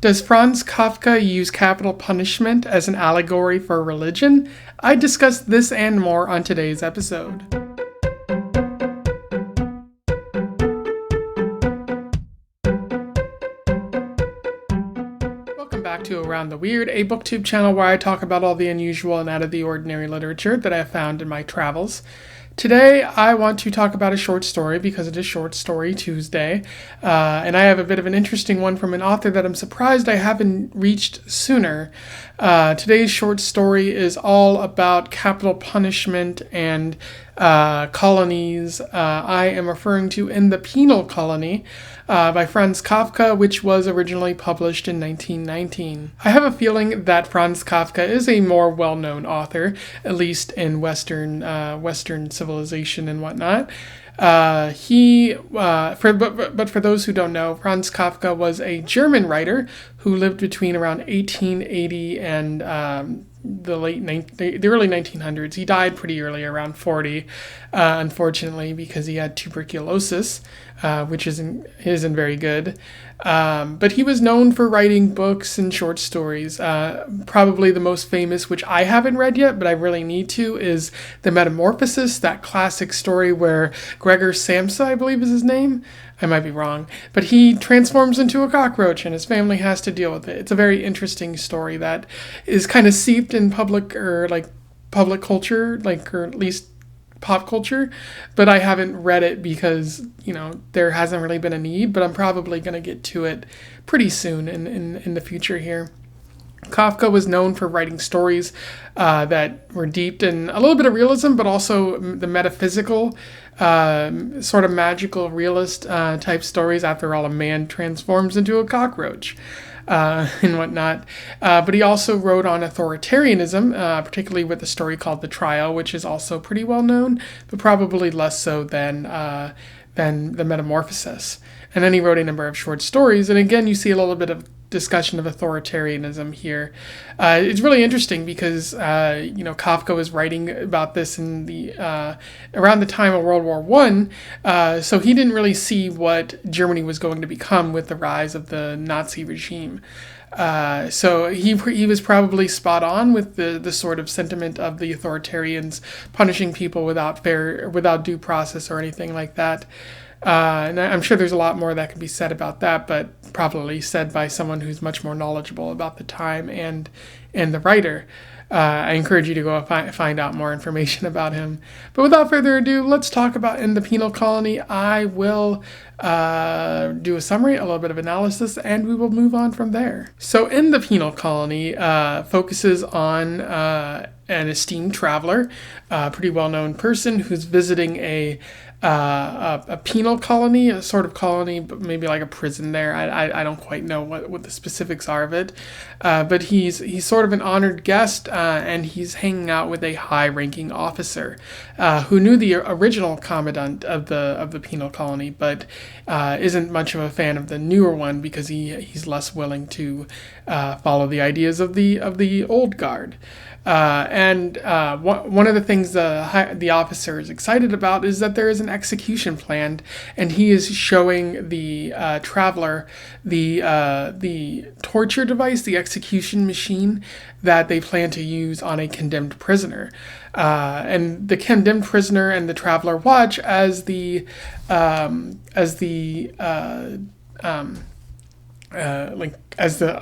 Does Franz Kafka use capital punishment as an allegory for religion? I discuss this and more on today's episode. Welcome back to Around the Weird, a booktube channel where I talk about all the unusual and out of the ordinary literature that I have found in my travels. Today, I want to talk about a short story because it is Short Story Tuesday, and I have a bit of an interesting one from an author that I'm surprised I haven't reached sooner. Today's short story is all about capital punishment and colonies. I am referring to In the Penal Colony by Franz Kafka, which was originally published in 1919. I have a feeling that Franz Kafka is a more well-known author, at least in Western civilization and whatnot. But for those who don't know, Franz Kafka was a German writer who lived between around 1880 and the early 1900s. He died pretty early, around 40, unfortunately, because he had tuberculosis, which isn't very good. But he was known for writing books and short stories. Probably the most famous, which I haven't read yet, but I really need to, is The Metamorphosis, that classic story where Gregor Samsa, I believe is his name. I might be wrong, but he transforms into a cockroach and his family has to deal with it. It's a very interesting story that is kind of seeped in public culture, or at least pop culture, but I haven't read it because, there hasn't really been a need, but I'm probably going to get to it pretty soon in the future here. Kafka was known for writing stories that were deep in a little bit of realism, but also the metaphysical, sort of magical realist type stories. After all, a man transforms into a cockroach and whatnot. But he also wrote on authoritarianism, particularly with a story called The Trial, which is also pretty well known, but probably less so than The Metamorphosis. And then he wrote a number of short stories. And again, you see a little bit of discussion of authoritarianism here. It's really interesting because Kafka was writing about this in the around the time of World War I, so he didn't really see what Germany was going to become with the rise of the Nazi regime. So he was probably spot on with the sort of sentiment of the authoritarians punishing people without due process or anything like that. And I'm sure there's a lot more that can be said about that, but probably said by someone who's much more knowledgeable about the time and the writer. I encourage you to go find out more information about him. But without further ado, let's talk about In the Penal Colony. I will do a summary, a little bit of analysis, and we will move on from there. So In the Penal Colony focuses on an esteemed traveler, a pretty well-known person who's visiting a penal colony, a sort of colony, but maybe like a prison there. I don't quite know what the specifics are of it. But he's sort of an honored guest, and he's hanging out with a high-ranking officer who knew the original commandant of the penal colony, but isn't much of a fan of the newer one because he's less willing to follow the ideas of the old guard. One of the things the officer is excited about is that there is an execution planned, and he is showing the traveler the torture device, the execution machine that they plan to use on a condemned prisoner. And the condemned prisoner and the traveler watch as the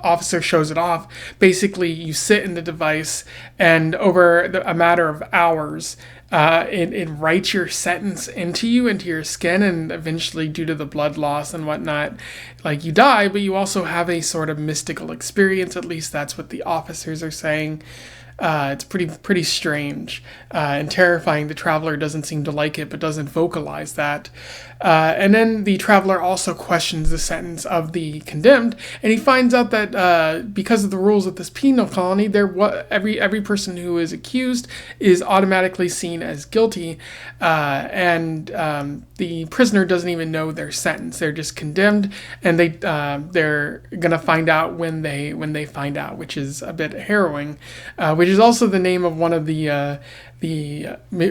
officer shows it off. Basically, you sit in the device, and over a matter of hours, it writes your sentence into your skin, and eventually, due to the blood loss and whatnot, you die, but you also have a sort of mystical experience. At least that's what the officers are saying. It's pretty strange and terrifying. The traveler doesn't seem to like it, but doesn't vocalize that. And then the traveler also questions the sentence of the condemned, and he finds out that because of the rules of this penal colony, every person who is accused is automatically seen as guilty, and the prisoner doesn't even know their sentence. They're just condemned, and they're gonna find out when they find out, which is a bit harrowing. Which is also the name of one of the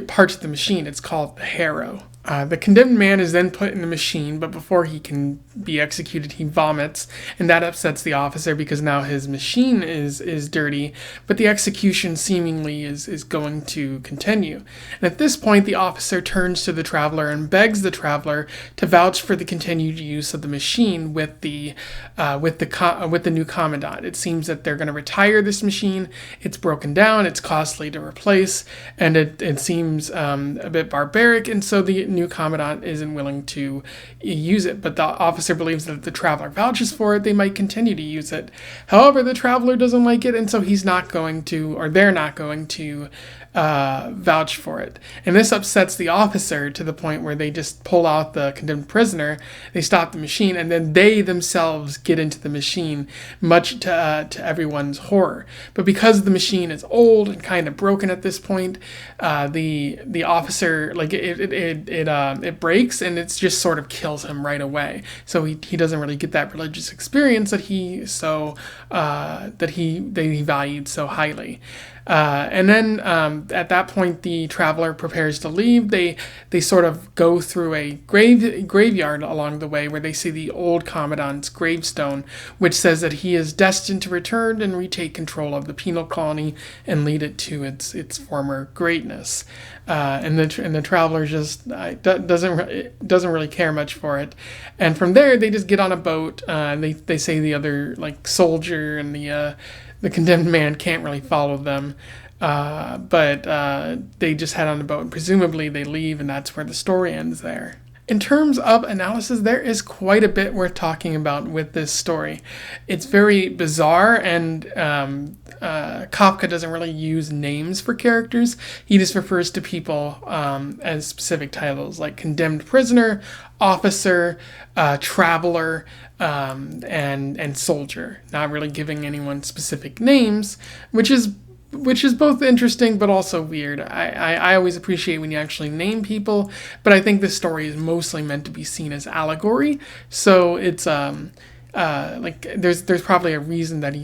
parts of the machine. It's called the harrow. The condemned man is then put in the machine, but before he can be executed, he vomits, and that upsets the officer because now his machine is dirty, but the execution seemingly is going to continue. And at this point, the officer turns to the traveler and begs the traveler to vouch for the continued use of the machine with the new commandant. It seems that they're going to retire this machine. It's broken down, it's costly to replace, and it seems a bit barbaric, and so the new commandant isn't willing to use it, but the officer believes that if the traveler vouches for it, they might continue to use it. However, the traveler doesn't like it, and so he's not going to, or they're not going to vouch for it. And this upsets the officer to the point where they just pull out the condemned prisoner, they stop the machine, and then they themselves get into the machine, much to everyone's horror. But because the machine is old and kind of broken at this point, the officer, like, it breaks, and it just sort of kills him right away. So he doesn't really get that religious experience that he valued so highly. And then at that point, the traveler prepares to leave. They sort of go through a graveyard along the way where they see the old commandant's gravestone, which says that he is destined to return and retake control of the penal colony and lead it to its former greatness. And the traveler just doesn't really care much for it. And from there, they just get on a boat. They say the other, like, soldier and the condemned man can't really follow them, but they just head on the boat, and presumably they leave, and that's where the story ends there. In terms of analysis, there is quite a bit worth talking about with this story. It's very bizarre, and Kafka doesn't really use names for characters. He just refers to people as specific titles, like condemned prisoner, officer, traveler, and soldier, not really giving anyone specific names, which is both interesting but also weird. I always appreciate when you actually name people, but I think this story is mostly meant to be seen as allegory, so it's like there's probably a reason that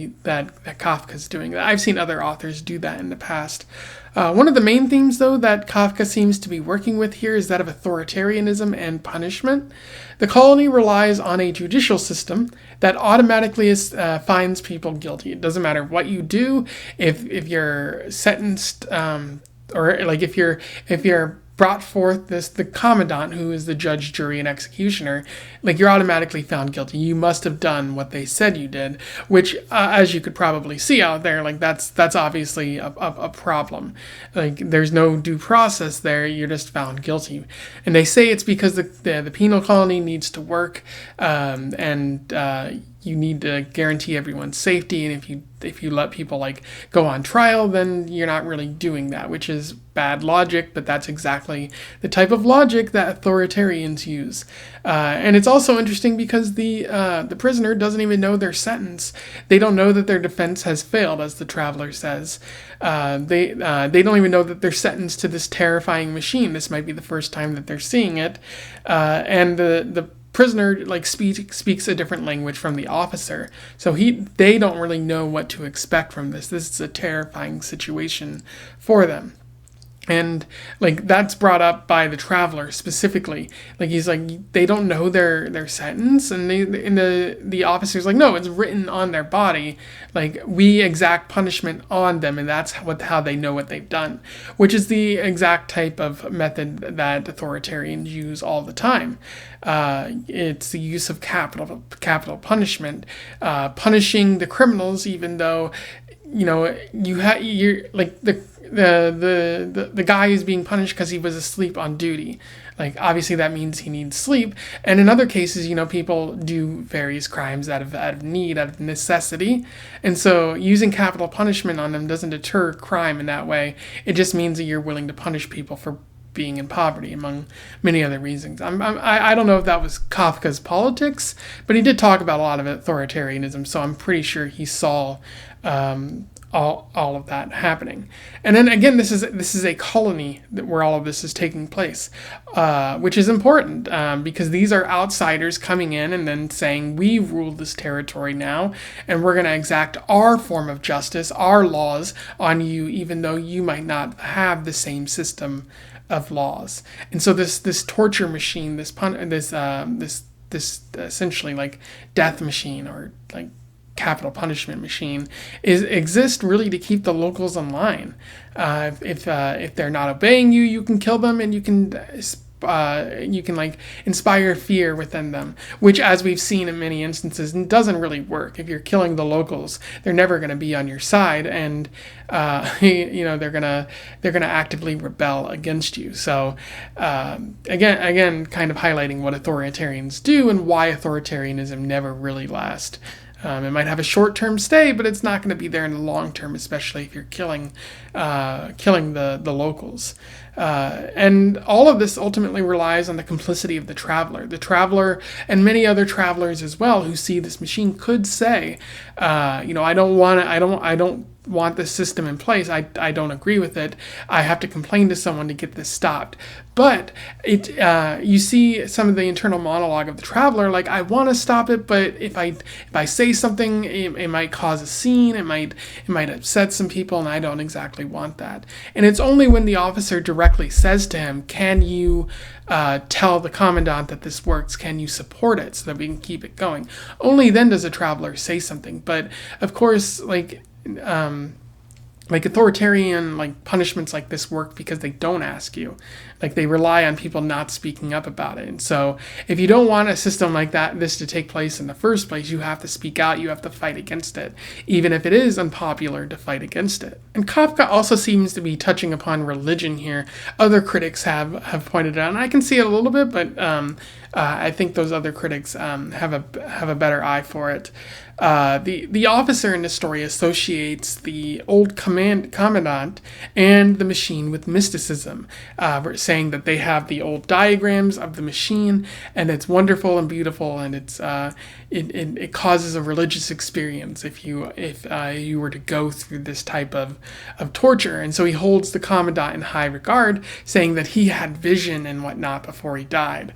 Kafka's doing that. I've seen other authors do that in the past. One of the main themes, though, that Kafka seems to be working with here is that of authoritarianism and punishment. The colony relies on a judicial system that automatically finds people guilty. It doesn't matter what you do. If you're sentenced, or like if you're brought forth the commandant, who is the judge, jury, and executioner, like, you're automatically found guilty. You must have done what they said you did, which, as you could probably see out there, like, that's obviously a problem. Like, there's no due process there. You're just found guilty. And they say it's because the penal colony needs to work, and you need to guarantee everyone's safety, and if you let people, like, go on trial, then you're not really doing that, which is bad logic, but that's exactly the type of logic that authoritarians use. And it's also interesting because the prisoner doesn't even know their sentence. They don't know that their defense has failed, as the traveler says. They don't even know that they're sentenced to this terrifying machine. This might be the first time that they're seeing it, and the prisoner, like, speaks a different language from the officer, so they don't really know what to expect from this. This is a terrifying situation for them. And, like, that's brought up by the traveler specifically. Like, he's like, they don't know their sentence, and the officer's like, no, it's written on their body. Like, we exact punishment on them, and that's how they know what they've done, which is the exact type of method that authoritarians use all the time. It's the use of capital punishment, punishing the criminals, even though, you know, you're like the guy is being punished because he was asleep on duty. Like, obviously that means he needs sleep. And in other cases, you know, people do various crimes out of need, out of necessity. And so using capital punishment on them doesn't deter crime in that way. It just means that you're willing to punish people for being in poverty, among many other reasons. I don't know if that was Kafka's politics, but he did talk about a lot of authoritarianism, so I'm pretty sure he saw all of that happening. And then again, this is a colony where all of this is taking place, which is important because these are outsiders coming in and then saying, we rule this territory now, and we're going to exact our form of justice, our laws on you, even though you might not have the same system of laws. And so this torture machine, this essentially like death machine, or like capital punishment machine, exists really to keep the locals in line. If they're not obeying you, you can kill them, and you can like inspire fear within them, which, as we've seen in many instances, doesn't really work. If you're killing the locals, they're never going to be on your side, and they're gonna actively rebel against you. So again, kind of highlighting what authoritarians do and why authoritarianism never really lasts. It might have a short-term stay, but it's not going to be there in the long term, especially if you're killing the locals. And all of this ultimately relies on the complicity of the traveler. The traveler, and many other travelers as well, who see this machine, could say, I don't want this system in place. I don't agree with it. I have to complain to someone to get this stopped. But you see some of the internal monologue of the traveler, like, I want to stop it, but if I say something, it might cause a scene. It might upset some people, and I don't exactly want that. And it's only when the officer directly says to him, "Can you tell the commandant that this works? Can you support it so that we can keep it going?" Only then does a traveler say something. But of course, like authoritarian punishments like this work because they don't ask you. Like, they rely on people not speaking up about it. And so if you don't want a system like this to take place in the first place, you have to speak out. You have to fight against it, even if it is unpopular to fight against it. And Kafka also seems to be touching upon religion here. Other critics have pointed it out, and I can see it a little bit, but I think those other critics have a better eye for it. The officer in this story associates the old commandant and the machine with mysticism, saying that they have the old diagrams of the machine, and it's wonderful and beautiful, and it causes a religious experience if you were to go through this type of torture. And so he holds the commandant in high regard, saying that he had vision and whatnot before he died.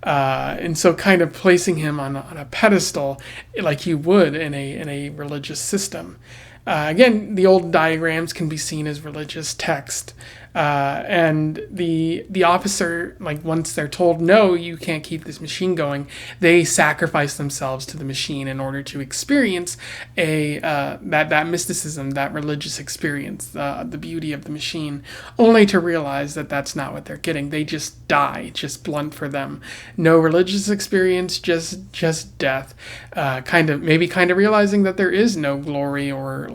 And so kind of placing him on a pedestal like you would in a religious system. Again, the old diagrams can be seen as religious text. And the officer, once they're told, no, you can't keep this machine going, they sacrifice themselves to the machine in order to experience that mysticism, that religious experience, the beauty of the machine, only to realize that that's not what they're getting. They just die, just blunt for them. No religious experience, just death. Kind of realizing that there is no glory or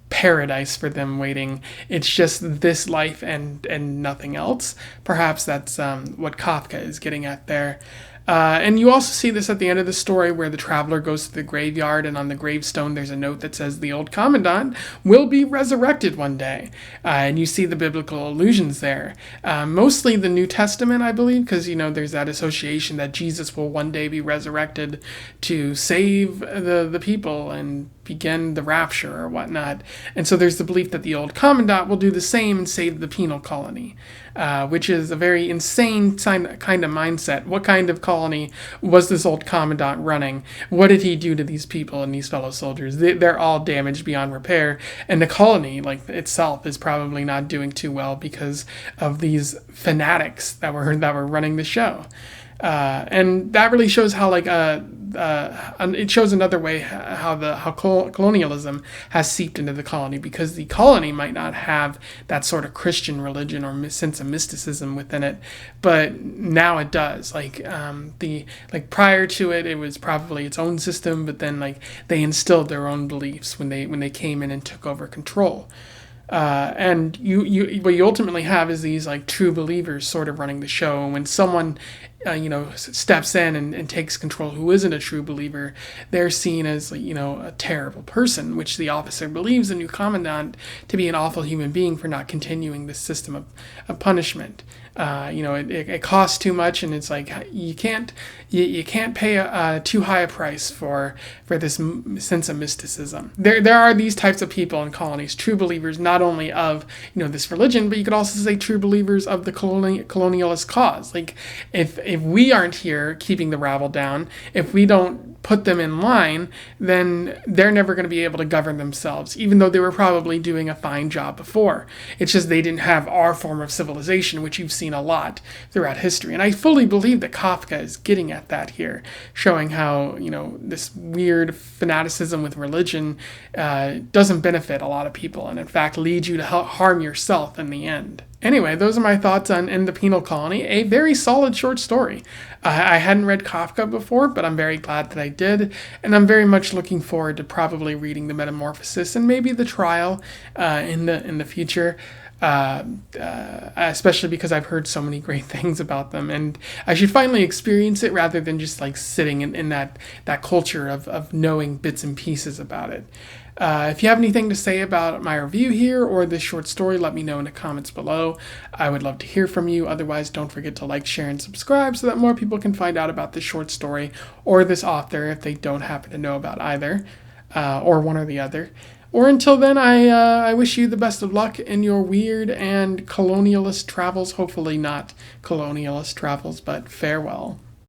paradise for them waiting. It's just this life and nothing else. Perhaps that's what Kafka is getting at there. And you also see this at the end of the story, where the traveler goes to the graveyard, and on the gravestone there's a note that says the old commandant will be resurrected one day. And you see the biblical allusions there. Mostly the New Testament, I believe, because there's that association that Jesus will one day be resurrected to save the people and begin the rapture or whatnot. And so there's the belief that the old commandant will do the same and save the penal colony, which is a very insane kind of mindset. What kind of colony was this old commandant running? What did he do to these people and these fellow soldiers? They're all damaged beyond repair, and the colony itself is probably not doing too well because of these fanatics that were running the show. And that really shows how it shows another way how colonialism has seeped into the colony, because the colony might not have that sort of Christian religion or sense of mysticism within it, but now it does. Prior to it, it was probably its own system, but then they instilled their own beliefs when they came in and took over control. And what you ultimately have is these true believers sort of running the show. And when someone steps in and takes control who isn't a true believer, they're seen as a terrible person, which the officer believes the new commandant to be an awful human being for not continuing this system of punishment. It costs too much, and it's you can't pay too high a price for this sense of mysticism. There are these types of people in colonies, true believers not only of this religion, but you could also say true believers of the colonialist cause. If we aren't here keeping the rabble down, if we don't put them in line, then they're never going to be able to govern themselves, even though they were probably doing a fine job before. It's just they didn't have our form of civilization, which you've seen a lot throughout history. And I fully believe that Kafka is getting at that here, showing how, this weird fanaticism with religion doesn't benefit a lot of people, and in fact leads you to harm yourself in the end. Anyway, those are my thoughts on In the Penal Colony, a very solid short story. I hadn't read Kafka before, but I'm very glad that I did, and I'm very much looking forward to probably reading The Metamorphosis and maybe The Trial in the future, especially because I've heard so many great things about them, and I should finally experience it rather than just like sitting in that culture of knowing bits and pieces about it. If you have anything to say about my review here or this short story, let me know in the comments below. I would love to hear from you. Otherwise, don't forget to like, share, and subscribe so that more people can find out about this short story or this author if they don't happen to know about either, or one or the other. Or until then, I wish you the best of luck in your weird and colonialist travels. Hopefully not colonialist travels, but farewell.